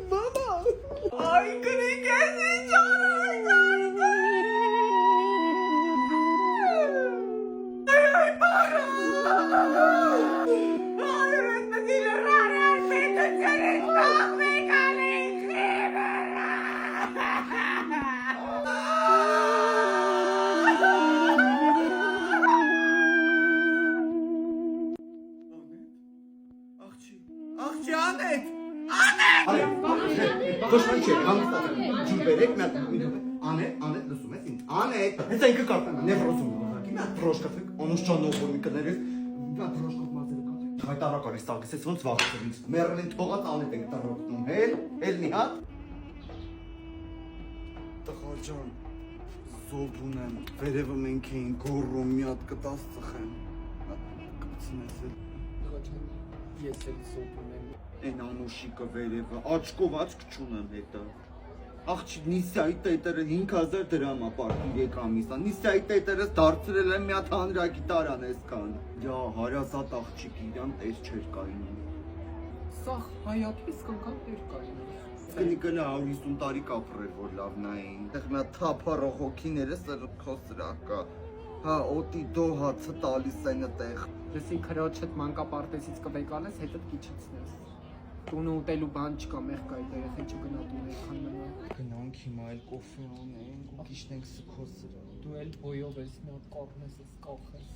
Mama! Ay, kırıkesi çok ay, para! Ay, öğretmeniyle rağmen beni çarışmak ve Աղջի Անետ! Ոչ ոք չէ, հանգստացել, ջուր բերեք, մի հատ Անետ, լսում ես ինձ, Անետ, հենց այն կկարտան, նեվրոսում ուղղակի, մի հատ փրոշկաֆեք, անուշ ճանով որ մի կներես, մի հատ փրոշկով մազերը կացեք, հայտարարական ես տալիս, ես ոնց վախեցել ինձ, մեռելին թողած Անետ ենք տրոկնում, հել մի հատ։ Տղա ջան, զոհ ունեմ, վերևը մենք էին գոռում, մի հատ կտաս ծխեմ, կպցնես էլ։ Տղա ջան, ես էլ զոհ ունեմ։ Են անուշիկը վերևը, աչկով աչկ չունեմ հետը։ Աղջի Նիսայի տետերը 5000 դրամ է պարտի 3 ամիսա, Նիսայի տետերս դարձրել եմ մի հատ հանրագիտարան այսքան։ Յա, հարազատ աղջիկ իրան տես չէր կայնում։ Սաղ հայատվես կնկան տեր կայնում։ Կնիկը 150 տարի կապրել որ լավ նային, տեղ մի հատ թափառող հոգիները սրքո սրակա։ Հա, օտի դո հացը տալիս են տեղ։ Լսի քրոջդ մանկապարտեզից կվեկալես, հետդ կիչեցնես։ Տունը ուտելու բան չկա, մեղք այդ երեխեն չգնա տուն այդքան մնա։ Գնանք հիմա էլ կոֆե ունենք ու կիշնենք սքոսը։ Դու էլ բոյով ես մի հատ կառնես ես կախես։